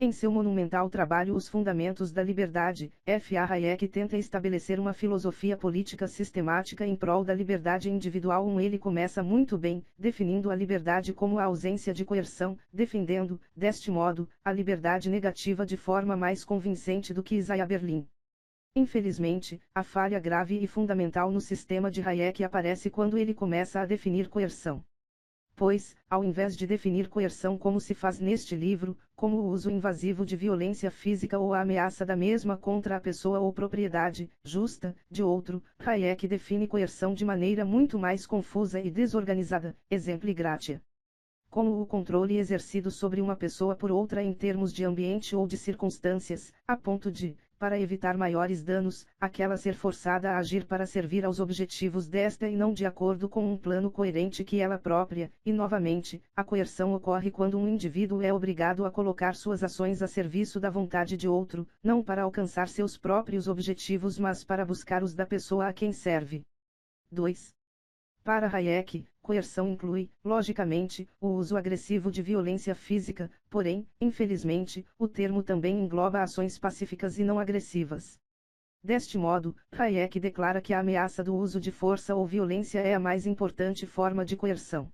Em seu monumental trabalho Os Fundamentos da Liberdade, F. A. Hayek tenta estabelecer uma filosofia política sistemática em prol da liberdade individual. Ele começa muito bem, definindo a liberdade como a ausência de coerção, defendendo, deste modo, a liberdade negativa de forma mais convincente do que Isaiah Berlin. Infelizmente, a falha grave e fundamental no sistema de Hayek aparece quando ele começa a definir coerção. Pois, ao invés de definir coerção como se faz neste livro, como o uso invasivo de violência física ou a ameaça da mesma contra a pessoa ou propriedade, justa, de outro, Hayek define coerção de maneira muito mais confusa e desorganizada, exemplo gratia. Como o controle exercido sobre uma pessoa por outra em termos de ambiente ou de circunstâncias, a ponto de, para evitar maiores danos, aquela ser forçada a agir para servir aos objetivos desta e não de acordo com um plano coerente que ela própria, e novamente, a coerção ocorre quando um indivíduo é obrigado a colocar suas ações a serviço da vontade de outro, não para alcançar seus próprios objetivos mas para buscar os da pessoa a quem serve. 2. Para Hayek, coerção inclui, logicamente, o uso agressivo de violência física, porém, infelizmente, o termo também engloba ações pacíficas e não agressivas. Deste modo, Hayek declara que a ameaça do uso de força ou violência é a mais importante forma de coerção.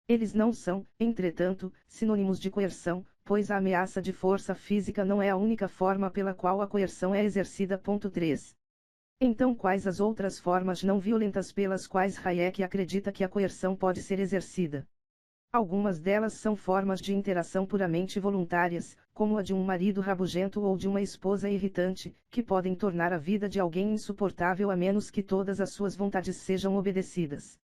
Eles não são, entretanto, sinônimos de coerção, pois a ameaça de força física não é a única forma pela qual a coerção é exercida. 3. Então quais as outras formas não violentas pelas quais Hayek acredita que a coerção pode ser exercida? Algumas delas são formas de interação puramente voluntárias, como a de um marido rabugento ou de uma esposa irritante, que podem tornar a vida de alguém insuportável a menos que todas as suas vontades sejam obedecidas.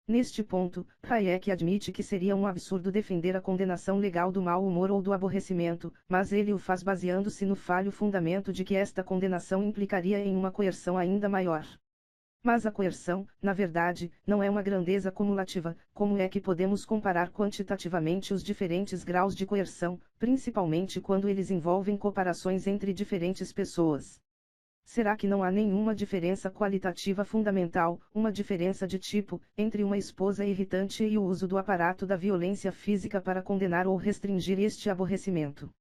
Neste ponto, Hayek admite que seria um absurdo defender a condenação legal do mau humor ou do aborrecimento, mas ele o faz baseando-se no falho fundamento de que esta condenação implicaria em uma coerção ainda maior. Mas a coerção, na verdade, não é uma grandeza cumulativa. Como é que podemos comparar quantitativamente os diferentes graus de coerção, principalmente quando eles envolvem comparações entre diferentes pessoas? Será que não há nenhuma diferença qualitativa fundamental, uma diferença de tipo, entre uma esposa irritante e o uso do aparato da violência física para condenar ou restringir este aborrecimento?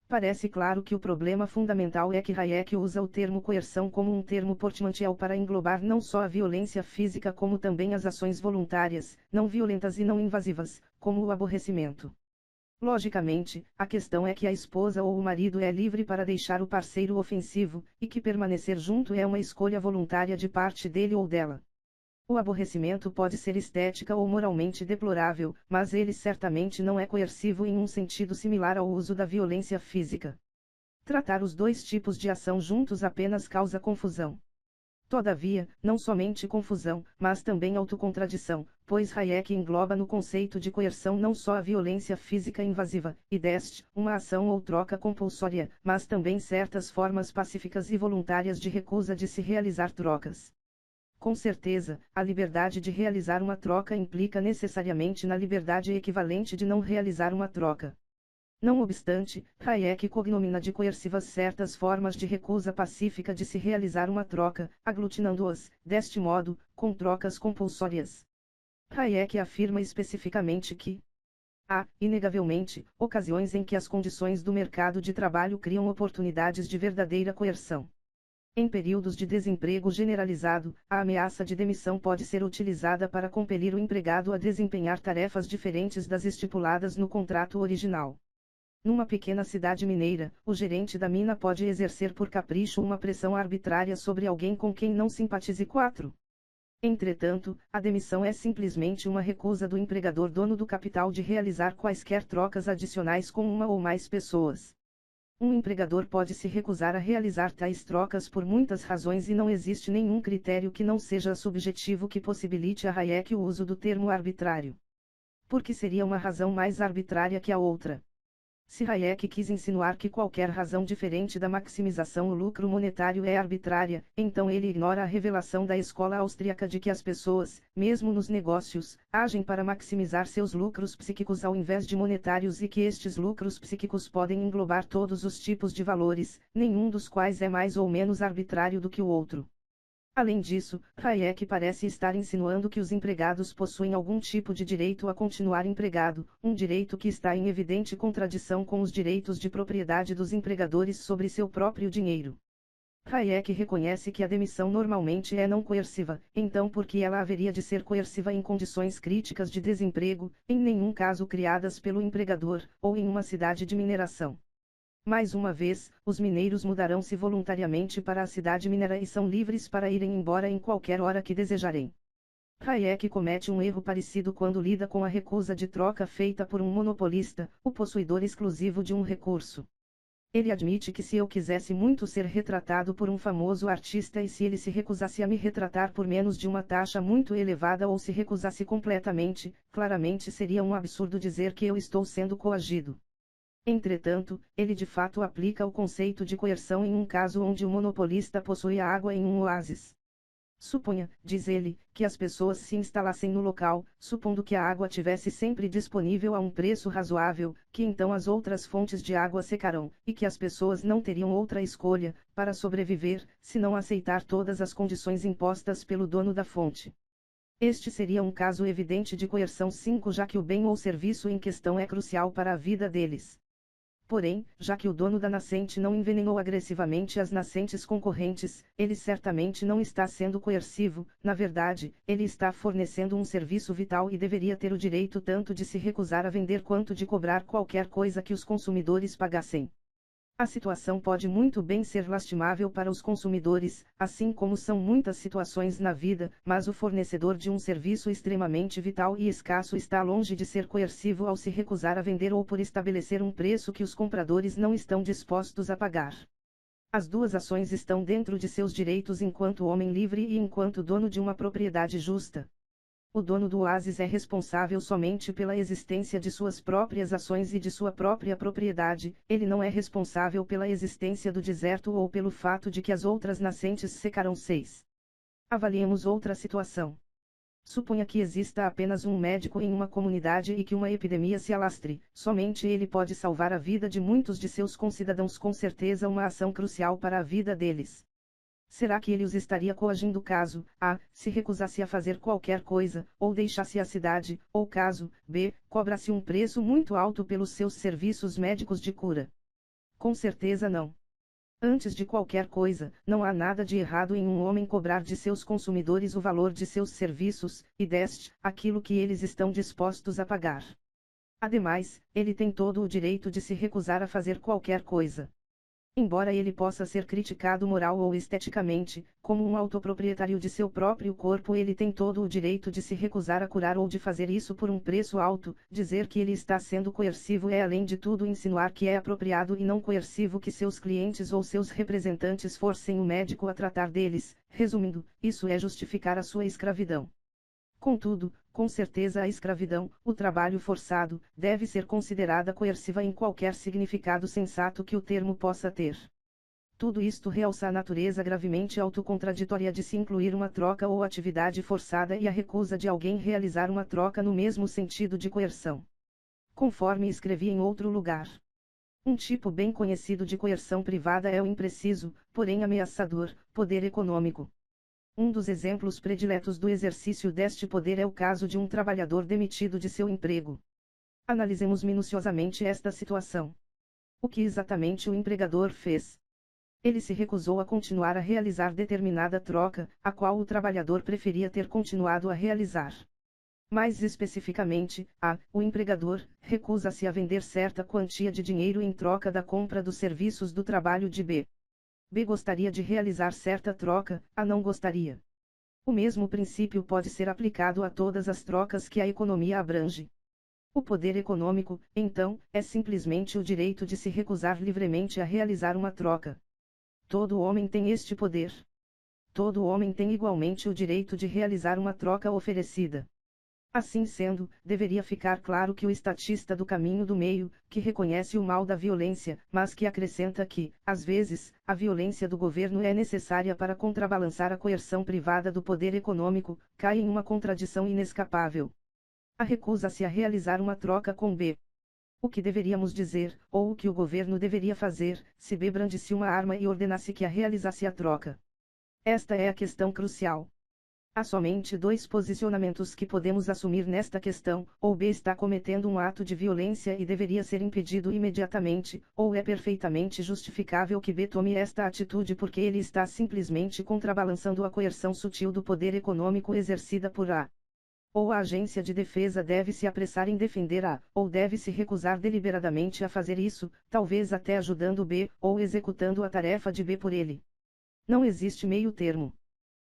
Parece claro que o problema fundamental é que Hayek usa o termo coerção como um termo portmanteau para englobar não só a violência física como também as ações voluntárias, não violentas e não invasivas, como o aborrecimento. Logicamente, a questão é que a esposa ou o marido é livre para deixar o parceiro ofensivo, e que permanecer junto é uma escolha voluntária de parte dele ou dela. O aborrecimento pode ser estética ou moralmente deplorável, mas ele certamente não é coercivo em um sentido similar ao uso da violência física. Tratar os dois tipos de ação juntos apenas causa confusão. Todavia, não somente confusão, mas também autocontradição, pois Hayek engloba no conceito de coerção não só a violência física invasiva, e deste, uma ação ou troca compulsória, mas também certas formas pacíficas e voluntárias de recusa de se realizar trocas. Com certeza, a liberdade de realizar uma troca implica necessariamente na liberdade equivalente de não realizar uma troca. Não obstante, Hayek cognomina de coercivas certas formas de recusa pacífica de se realizar uma troca, aglutinando-as, deste modo, com trocas compulsórias. Hayek afirma especificamente que há, inegavelmente, ocasiões em que as condições do mercado de trabalho criam oportunidades de verdadeira coerção. Em períodos de desemprego generalizado, a ameaça de demissão pode ser utilizada para compelir o empregado a desempenhar tarefas diferentes das estipuladas no contrato original. Numa pequena cidade mineira, o gerente da mina pode exercer por capricho uma pressão arbitrária sobre alguém com quem não simpatize. 4. Entretanto, a demissão é simplesmente uma recusa do empregador dono do capital de realizar quaisquer trocas adicionais com uma ou mais pessoas. Um empregador pode se recusar a realizar tais trocas por muitas razões e não existe nenhum critério que não seja subjetivo que possibilite a Hayek o uso do termo arbitrário. Por que seria uma razão mais arbitrária que a outra? Se Hayek quis insinuar que qualquer razão diferente da maximização do lucro monetário é arbitrária, então ele ignora a revelação da escola austríaca de que as pessoas, mesmo nos negócios, agem para maximizar seus lucros psíquicos ao invés de monetários e que estes lucros psíquicos podem englobar todos os tipos de valores, nenhum dos quais é mais ou menos arbitrário do que o outro. Além disso, Hayek parece estar insinuando que os empregados possuem algum tipo de direito a continuar empregado, um direito que está em evidente contradição com os direitos de propriedade dos empregadores sobre seu próprio dinheiro. Hayek reconhece que a demissão normalmente é não coerciva, então por que ela haveria de ser coerciva em condições críticas de desemprego, em nenhum caso criadas pelo empregador, ou em uma cidade de mineração? Mais uma vez, os mineiros mudarão-se voluntariamente para a cidade minera e são livres para irem embora em qualquer hora que desejarem. Hayek comete um erro parecido quando lida com a recusa de troca feita por um monopolista, o possuidor exclusivo de um recurso. Ele admite que se eu quisesse muito ser retratado por um famoso artista e se ele se recusasse a me retratar por menos de uma taxa muito elevada ou se recusasse completamente, claramente seria um absurdo dizer que eu estou sendo coagido. Entretanto, ele de fato aplica o conceito de coerção em um caso onde o monopolista possui a água em um oásis. Suponha, diz ele, que as pessoas se instalassem no local, supondo que a água tivesse sempre disponível a um preço razoável, que então as outras fontes de água secarão, e que as pessoas não teriam outra escolha, para sobreviver, senão aceitar todas as condições impostas pelo dono da fonte. Este seria um caso evidente de coerção 5, já que o bem ou serviço em questão é crucial para a vida deles. Porém, já que o dono da nascente não envenenou agressivamente as nascentes concorrentes, ele certamente não está sendo coercivo, na verdade, ele está fornecendo um serviço vital e deveria ter o direito tanto de se recusar a vender quanto de cobrar qualquer coisa que os consumidores pagassem. A situação pode muito bem ser lastimável para os consumidores, assim como são muitas situações na vida, mas o fornecedor de um serviço extremamente vital e escasso está longe de ser coercivo ao se recusar a vender ou por estabelecer um preço que os compradores não estão dispostos a pagar. As duas ações estão dentro de seus direitos enquanto homem livre e enquanto dono de uma propriedade justa. O dono do oásis é responsável somente pela existência de suas próprias ações e de sua própria propriedade, ele não é responsável pela existência do deserto ou pelo fato de que as outras nascentes secarão. 6. Avaliemos outra situação. Suponha que exista apenas um médico em uma comunidade e que uma epidemia se alastre, somente ele pode salvar a vida de muitos de seus concidadãos, com certeza uma ação crucial para a vida deles. Será que ele os estaria coagindo caso A. se recusasse a fazer qualquer coisa, ou deixasse a cidade, ou caso B. cobrasse um preço muito alto pelos seus serviços médicos de cura? Com certeza não. Antes de qualquer coisa, não há nada de errado em um homem cobrar de seus consumidores o valor de seus serviços, e deste, aquilo que eles estão dispostos a pagar. Ademais, ele tem todo o direito de se recusar a fazer qualquer coisa. Embora ele possa ser criticado moral ou esteticamente, como um autoproprietário de seu próprio corpo, ele tem todo o direito de se recusar a curar ou de fazer isso por um preço alto. Dizer que ele está sendo coercivo é, além de tudo, insinuar que é apropriado e não coercivo que seus clientes ou seus representantes forcem o médico a tratar deles. Resumindo, isso é justificar a sua escravidão. Contudo, com certeza a escravidão, o trabalho forçado, deve ser considerada coerciva em qualquer significado sensato que o termo possa ter. Tudo isto realça a natureza gravemente autocontraditória de se incluir uma troca ou atividade forçada e a recusa de alguém realizar uma troca no mesmo sentido de coerção. Conforme escrevi em outro lugar. Um tipo bem conhecido de coerção privada é o impreciso, porém ameaçador, poder econômico. Um dos exemplos prediletos do exercício deste poder é o caso de um trabalhador demitido de seu emprego. Analisemos minuciosamente esta situação. O que exatamente o empregador fez? Ele se recusou a continuar a realizar determinada troca, a qual o trabalhador preferia ter continuado a realizar. Mais especificamente, o empregador recusa-se a vender certa quantia de dinheiro em troca da compra dos serviços do trabalho de B. B gostaria de realizar certa troca, A não gostaria. O mesmo princípio pode ser aplicado a todas as trocas que a economia abrange. O poder econômico, então, é simplesmente o direito de se recusar livremente a realizar uma troca. Todo homem tem este poder. Todo homem tem igualmente o direito de realizar uma troca oferecida. Assim sendo, deveria ficar claro que o estatista do caminho do meio, que reconhece o mal da violência, mas que acrescenta que, às vezes, a violência do governo é necessária para contrabalançar a coerção privada do poder econômico, cai em uma contradição inescapável. A recusa-se a realizar uma troca com B. O que deveríamos dizer, ou o que o governo deveria fazer, se B brandisse uma arma e ordenasse que a realizasse a troca? Esta é a questão crucial. Há somente dois posicionamentos que podemos assumir nesta questão: ou B está cometendo um ato de violência e deveria ser impedido imediatamente, ou é perfeitamente justificável que B tome esta atitude porque ele está simplesmente contrabalançando a coerção sutil do poder econômico exercida por A. Ou a agência de defesa deve se apressar em defender A, ou deve se recusar deliberadamente a fazer isso, talvez até ajudando B, ou executando a tarefa de B por ele. Não existe meio termo.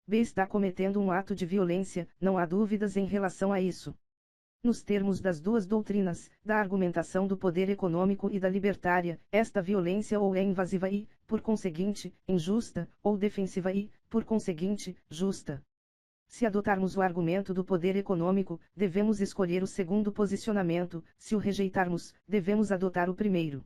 B está cometendo um ato de violência, não há dúvidas em relação a isso. Nos termos das duas doutrinas, da argumentação do poder econômico e da libertária, esta violência ou é invasiva e, por conseguinte, injusta, ou defensiva e, por conseguinte, justa. Se adotarmos o argumento do poder econômico, devemos escolher o segundo posicionamento; se o rejeitarmos, devemos adotar o primeiro.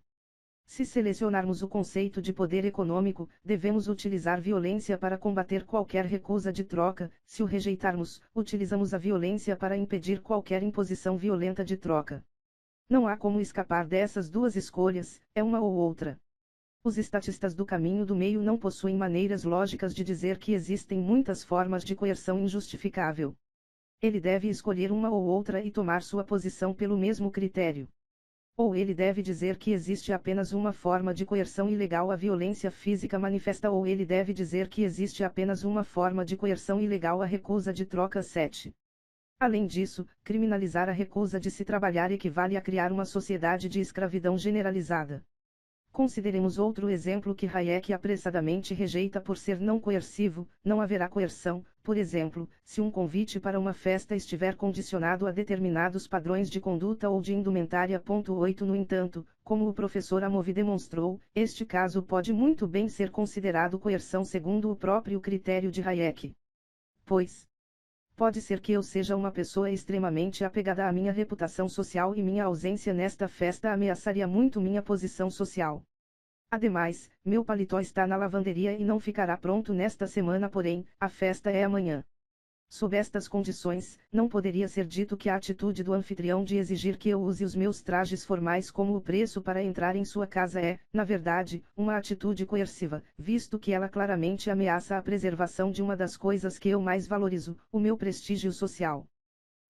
Se selecionarmos o conceito de poder econômico, devemos utilizar violência para combater qualquer recusa de troca; se o rejeitarmos, utilizamos a violência para impedir qualquer imposição violenta de troca. Não há como escapar dessas duas escolhas, é uma ou outra. Os estatistas do caminho do meio não possuem maneiras lógicas de dizer que existem muitas formas de coerção injustificável. Ele deve escolher uma ou outra e tomar sua posição pelo mesmo critério. Ou ele deve dizer que existe apenas uma forma de coerção ilegal, a violência física manifesta, ou ele deve dizer que existe apenas uma forma de coerção ilegal, a recusa de troca. 7. Além disso, criminalizar a recusa de se trabalhar equivale a criar uma sociedade de escravidão generalizada. Consideremos outro exemplo que Hayek apressadamente rejeita por ser não coercivo: não haverá coerção, por exemplo, se um convite para uma festa estiver condicionado a determinados padrões de conduta ou de indumentária. 8. No entanto, como o professor Amovi demonstrou, este caso pode muito bem ser considerado coerção segundo o próprio critério de Hayek. Pois, pode ser que eu seja uma pessoa extremamente apegada à minha reputação social e minha ausência nesta festa ameaçaria muito minha posição social. Ademais, meu paletó está na lavanderia e não ficará pronto nesta semana, porém, a festa é amanhã. Sob estas condições, não poderia ser dito que a atitude do anfitrião de exigir que eu use os meus trajes formais como o preço para entrar em sua casa é, na verdade, uma atitude coerciva, visto que ela claramente ameaça a preservação de uma das coisas que eu mais valorizo, o meu prestígio social.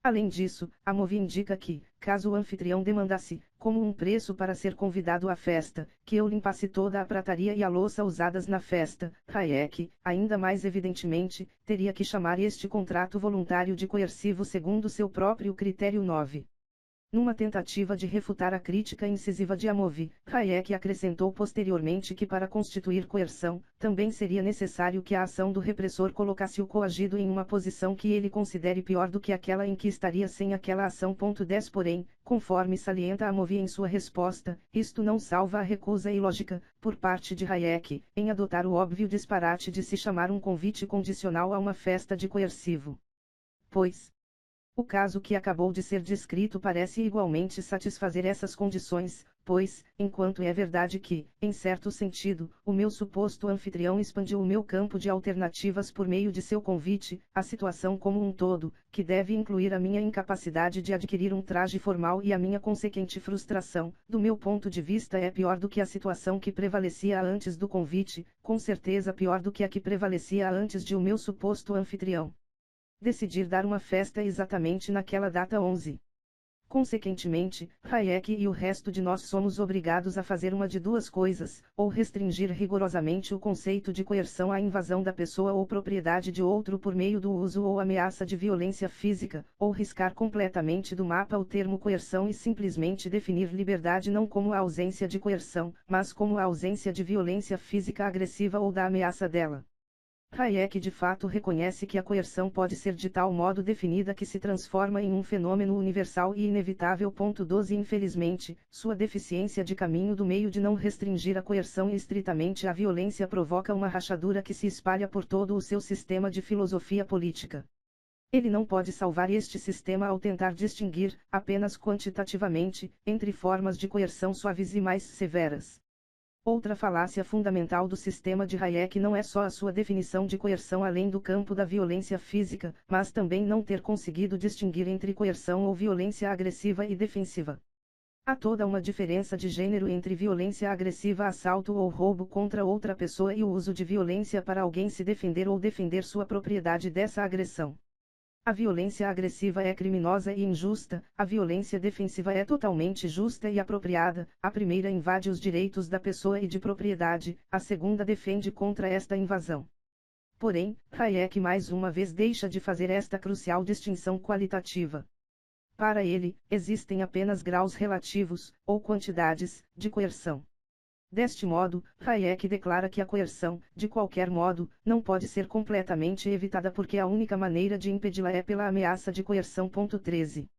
Além disso, Amovi indica que, caso o anfitrião demandasse, como um preço para ser convidado à festa, que eu limpasse toda a prataria e a louça usadas na festa, Hayek, ainda mais evidentemente, teria que chamar este contrato voluntário de coercivo segundo seu próprio critério. 9. Numa tentativa de refutar a crítica incisiva de Amovi, Hayek acrescentou posteriormente que para constituir coerção, também seria necessário que a ação do repressor colocasse o coagido em uma posição que ele considere pior do que aquela em que estaria sem aquela ação. 10. Porém, conforme salienta Amovi em sua resposta, isto não salva a recusa ilógica, por parte de Hayek, em adotar o óbvio disparate de se chamar um convite condicional a uma festa de coercivo. Pois, o caso que acabou de ser descrito parece igualmente satisfazer essas condições, pois, enquanto é verdade que, em certo sentido, o meu suposto anfitrião expandiu o meu campo de alternativas por meio de seu convite, a situação como um todo, que deve incluir a minha incapacidade de adquirir um traje formal e a minha consequente frustração, do meu ponto de vista é pior do que a situação que prevalecia antes do convite, com certeza pior do que a que prevalecia antes de o meu suposto anfitrião decidir dar uma festa exatamente naquela data. 11. Consequentemente, Hayek e o resto de nós somos obrigados a fazer uma de duas coisas: ou restringir rigorosamente o conceito de coerção à invasão da pessoa ou propriedade de outro por meio do uso ou ameaça de violência física, ou riscar completamente do mapa o termo coerção e simplesmente definir liberdade não como a ausência de coerção, mas como a ausência de violência física agressiva ou da ameaça dela. Hayek de fato reconhece que a coerção pode ser de tal modo definida que se transforma em um fenômeno universal e inevitável. 12. Infelizmente, sua deficiência de caminho do meio de não restringir a coerção estritamente à violência provoca uma rachadura que se espalha por todo o seu sistema de filosofia política. Ele não pode salvar este sistema ao tentar distinguir, apenas quantitativamente, entre formas de coerção suaves e mais severas. Outra falácia fundamental do sistema de Hayek não é só a sua definição de coerção além do campo da violência física, mas também não ter conseguido distinguir entre coerção ou violência agressiva e defensiva. Há toda uma diferença de gênero entre violência agressiva, assalto ou roubo contra outra pessoa e o uso de violência para alguém se defender ou defender sua propriedade dessa agressão. A violência agressiva é criminosa e injusta, a violência defensiva é totalmente justa e apropriada, a primeira invade os direitos da pessoa e de propriedade, a segunda defende contra esta invasão. Porém, Hayek mais uma vez deixa de fazer esta crucial distinção qualitativa. Para ele, existem apenas graus relativos, ou quantidades, de coerção. Deste modo, Hayek declara que a coerção, de qualquer modo, não pode ser completamente evitada porque a única maneira de impedi-la é pela ameaça de coerção. 13.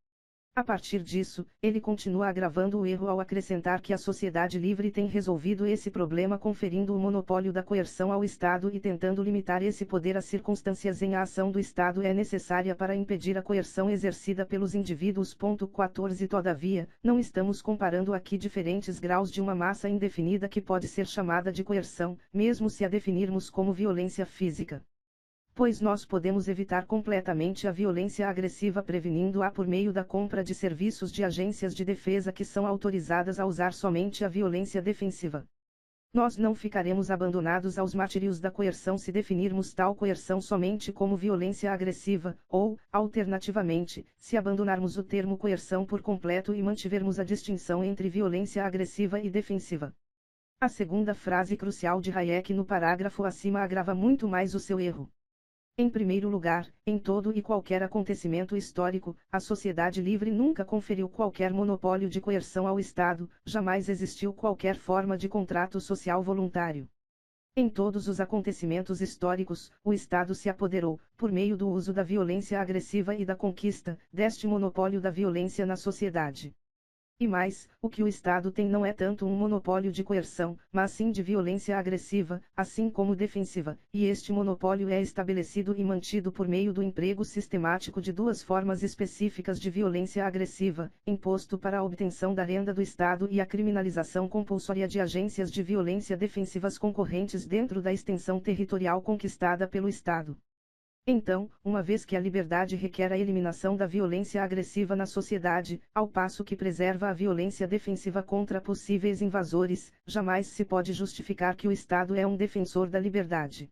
A partir disso, ele continua agravando o erro ao acrescentar que a sociedade livre tem resolvido esse problema conferindo o monopólio da coerção ao Estado e tentando limitar esse poder às circunstâncias em que a ação do Estado é necessária para impedir a coerção exercida pelos indivíduos. 14. Todavia, não estamos comparando aqui diferentes graus de uma massa indefinida que pode ser chamada de coerção, mesmo se a definirmos como violência física. Pois nós podemos evitar completamente a violência agressiva prevenindo-a por meio da compra de serviços de agências de defesa que são autorizadas a usar somente a violência defensiva. Nós não ficaremos abandonados aos martírios da coerção se definirmos tal coerção somente como violência agressiva, ou, alternativamente, se abandonarmos o termo coerção por completo e mantivermos a distinção entre violência agressiva e defensiva. A segunda frase crucial de Hayek no parágrafo acima agrava muito mais o seu erro. Em primeiro lugar, em todo e qualquer acontecimento histórico, a sociedade livre nunca conferiu qualquer monopólio de coerção ao Estado, jamais existiu qualquer forma de contrato social voluntário. Em todos os acontecimentos históricos, o Estado se apoderou, por meio do uso da violência agressiva e da conquista, deste monopólio da violência na sociedade. E mais, o que o Estado tem não é tanto um monopólio de coerção, mas sim de violência agressiva, assim como defensiva, e este monopólio é estabelecido e mantido por meio do emprego sistemático de duas formas específicas de violência agressiva, imposto para a obtenção da renda do Estado e a criminalização compulsória de agências de violência defensivas concorrentes dentro da extensão territorial conquistada pelo Estado. Então, uma vez que a liberdade requer a eliminação da violência agressiva na sociedade, ao passo que preserva a violência defensiva contra possíveis invasores, jamais se pode justificar que o Estado é um defensor da liberdade.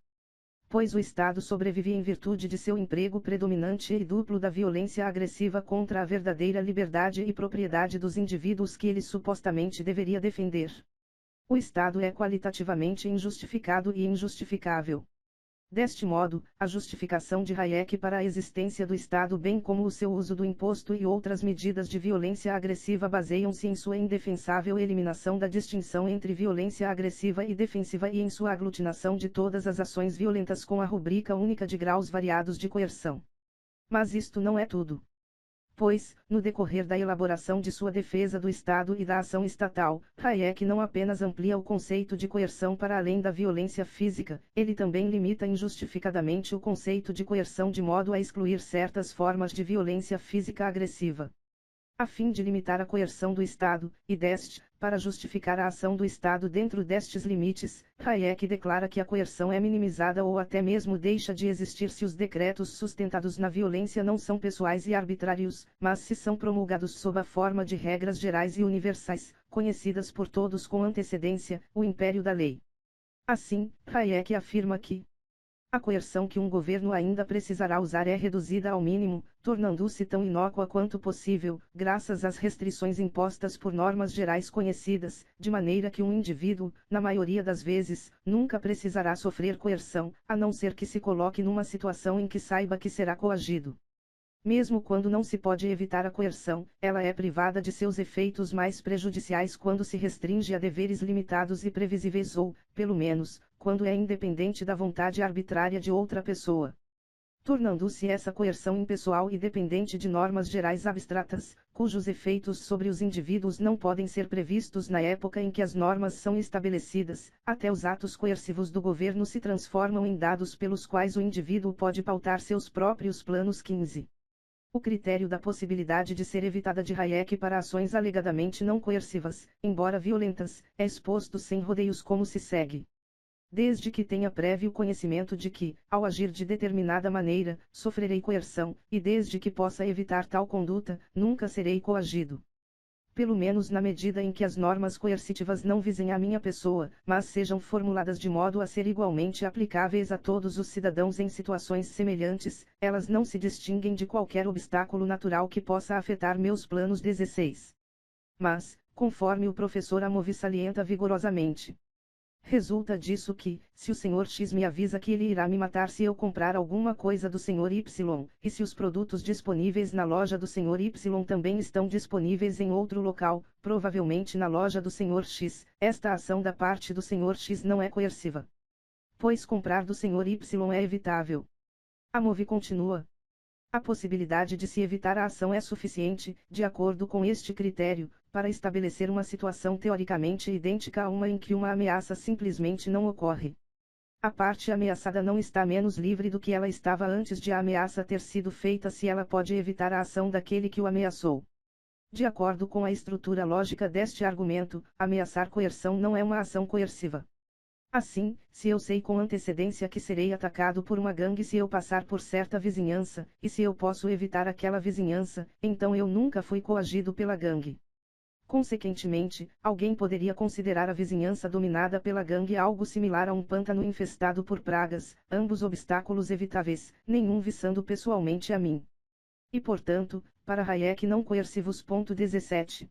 Pois o Estado sobrevive em virtude de seu emprego predominante e duplo da violência agressiva contra a verdadeira liberdade e propriedade dos indivíduos que ele supostamente deveria defender. O Estado é qualitativamente injustificado e injustificável. Deste modo, a justificação de Hayek para a existência do Estado bem como o seu uso do imposto e outras medidas de violência agressiva baseiam-se em sua indefensável eliminação da distinção entre violência agressiva e defensiva e em sua aglutinação de todas as ações violentas com a rubrica única de graus variados de coerção. Mas isto não é tudo. Pois, no decorrer da elaboração de sua defesa do Estado e da ação estatal, Hayek não apenas amplia o conceito de coerção para além da violência física, ele também limita injustificadamente o conceito de coerção de modo a excluir certas formas de violência física agressiva. A fim de limitar a coerção do Estado, e para justificar a ação do Estado dentro destes limites, Hayek declara que a coerção é minimizada ou até mesmo deixa de existir se os decretos sustentados na violência não são pessoais e arbitrários, mas se são promulgados sob a forma de regras gerais e universais, conhecidas por todos com antecedência, o império da lei. Assim, Hayek afirma que a coerção que um governo ainda precisará usar é reduzida ao mínimo, tornando-se tão inócua quanto possível, graças às restrições impostas por normas gerais conhecidas, de maneira que um indivíduo, na maioria das vezes, nunca precisará sofrer coerção, a não ser que se coloque numa situação em que saiba que será coagido. Mesmo quando não se pode evitar a coerção, ela é privada de seus efeitos mais prejudiciais quando se restringe a deveres limitados e previsíveis ou, pelo menos, quando é independente da vontade arbitrária de outra pessoa. Tornando-se essa coerção impessoal e dependente de normas gerais abstratas, cujos efeitos sobre os indivíduos não podem ser previstos na época em que as normas são estabelecidas, até os atos coercivos do governo se transformam em dados pelos quais o indivíduo pode pautar seus próprios planos. 15. O critério da possibilidade de ser evitada de Hayek para ações alegadamente não coercivas, embora violentas, é exposto sem rodeios como se segue. Desde que tenha prévio conhecimento de que, ao agir de determinada maneira, sofrerei coerção, e desde que possa evitar tal conduta, nunca serei coagido. pelo menos na medida em que as normas coercitivas não visem a minha pessoa, mas sejam formuladas de modo a ser igualmente aplicáveis a todos os cidadãos em situações semelhantes, elas não se distinguem de qualquer obstáculo natural que possa afetar meus planos. 16. Mas, conforme o professor Amovi salienta vigorosamente, resulta disso que, se o Sr. X me avisa que ele irá me matar se eu comprar alguma coisa do Sr. Y, e se os produtos disponíveis na loja do Sr. Y também estão disponíveis em outro local, provavelmente na loja do Sr. X, esta ação da parte do Sr. X não é coerciva, pois comprar do Sr. Y é evitável. Amovi continua. A possibilidade de se evitar a ação é suficiente, de acordo com este critério, para estabelecer uma situação teoricamente idêntica a uma em que uma ameaça simplesmente não ocorre. A parte ameaçada não está menos livre do que ela estava antes de a ameaça ter sido feita se ela pode evitar a ação daquele que o ameaçou. De acordo com a estrutura lógica deste argumento, ameaçar coerção não é uma ação coerciva. Assim, se eu sei com antecedência que serei atacado por uma gangue se eu passar por certa vizinhança, e se eu posso evitar aquela vizinhança, então eu nunca fui coagido pela gangue. Consequentemente, alguém poderia considerar a vizinhança dominada pela gangue algo similar a um pântano infestado por pragas, ambos obstáculos evitáveis, nenhum visando pessoalmente a mim. E portanto, para Hayek não coercivos. 17.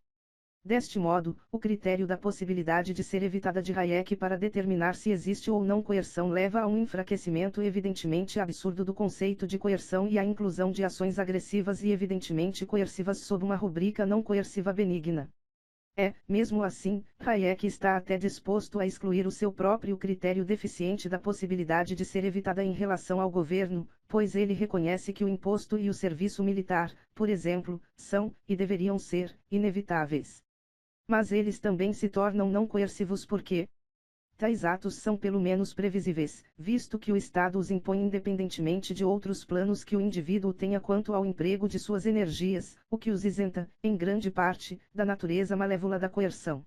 Deste modo, o critério da possibilidade de ser evitada de Hayek para determinar se existe ou não coerção leva a um enfraquecimento evidentemente absurdo do conceito de coerção e à inclusão de ações agressivas e evidentemente coercivas sob uma rubrica não coerciva benigna. Mesmo assim, Hayek está até disposto a excluir o seu próprio critério deficiente da possibilidade de ser evitada em relação ao governo, pois ele reconhece que o imposto e o serviço militar, por exemplo, são, e deveriam ser, inevitáveis. Mas eles também se tornam não coercivos porque tais atos são pelo menos previsíveis, visto que o Estado os impõe independentemente de outros planos que o indivíduo tenha quanto ao emprego de suas energias, o que os isenta, em grande parte, da natureza malévola da coerção.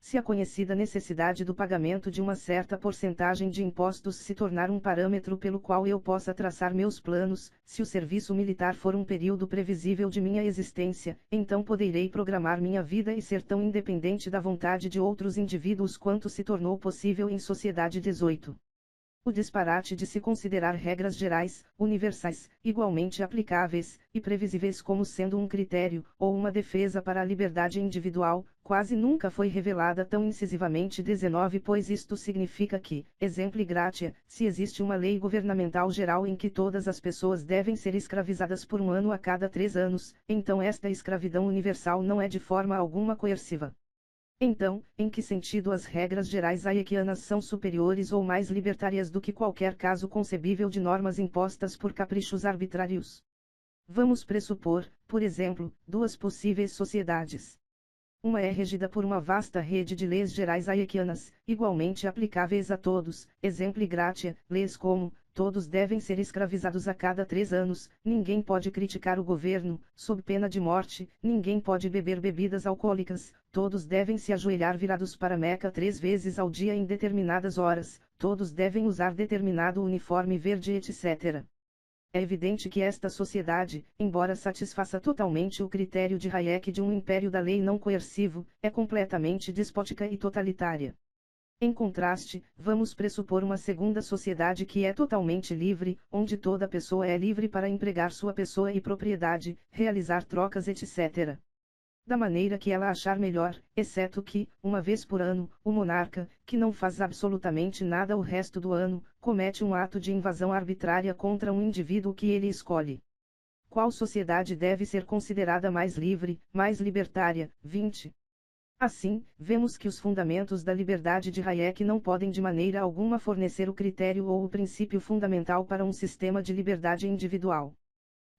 Se a conhecida necessidade do pagamento de uma certa porcentagem de impostos se tornar um parâmetro pelo qual eu possa traçar meus planos, se o serviço militar for um período previsível de minha existência, então poderei programar minha vida e ser tão independente da vontade de outros indivíduos quanto se tornou possível em sociedade. 18. O disparate de se considerar regras gerais, universais, igualmente aplicáveis, e previsíveis como sendo um critério, ou uma defesa para a liberdade individual, quase nunca foi revelada tão incisivamente. 19 Pois isto significa que, exempli gratia, se existe uma lei governamental geral em que todas as pessoas devem ser escravizadas por um ano a cada 3 anos, então esta escravidão universal não é de forma alguma coerciva. Então, em que sentido as regras gerais hayekianas são superiores ou mais libertárias do que qualquer caso concebível de normas impostas por caprichos arbitrários? Vamos pressupor, por exemplo, duas possíveis sociedades. Uma é regida por uma vasta rede de leis gerais hayekianas, igualmente aplicáveis a todos, exempli gratia, leis como, todos devem ser escravizados a cada 3 anos, ninguém pode criticar o governo, sob pena de morte, ninguém pode beber bebidas alcoólicas, todos devem se ajoelhar virados para Meca 3 vezes ao dia em determinadas horas, todos devem usar determinado uniforme verde, etc. É evidente que esta sociedade, embora satisfaça totalmente o critério de Hayek de um império da lei não coercivo, é completamente despótica e totalitária. Em contraste, vamos pressupor uma segunda sociedade que é totalmente livre, onde toda pessoa é livre para empregar sua pessoa e propriedade, realizar trocas, etc. Da maneira que ela achar melhor, exceto que, uma vez por ano, o monarca, que não faz absolutamente nada o resto do ano, comete um ato de invasão arbitrária contra um indivíduo que ele escolhe. Qual sociedade deve ser considerada mais livre, mais libertária? 20. Assim, vemos que os fundamentos da liberdade de Hayek não podem de maneira alguma fornecer o critério ou o princípio fundamental para um sistema de liberdade individual.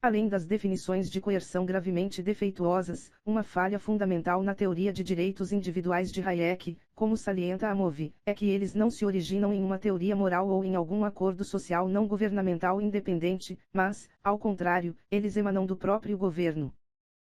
Além das definições de coerção gravemente defeituosas, uma falha fundamental na teoria de direitos individuais de Hayek, como salienta Amovi, é que eles não se originam em uma teoria moral ou em algum acordo social não governamental independente, mas, ao contrário, eles emanam do próprio governo.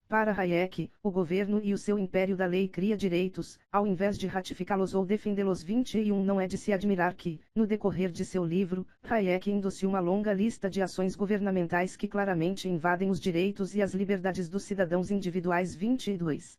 Para Hayek, o governo e o seu império da lei cria direitos, ao invés de ratificá-los ou defendê-los. 21 Não é de se admirar que, no decorrer de seu livro, Hayek endosse uma longa lista de ações governamentais que claramente invadem os direitos e as liberdades dos cidadãos individuais. 22.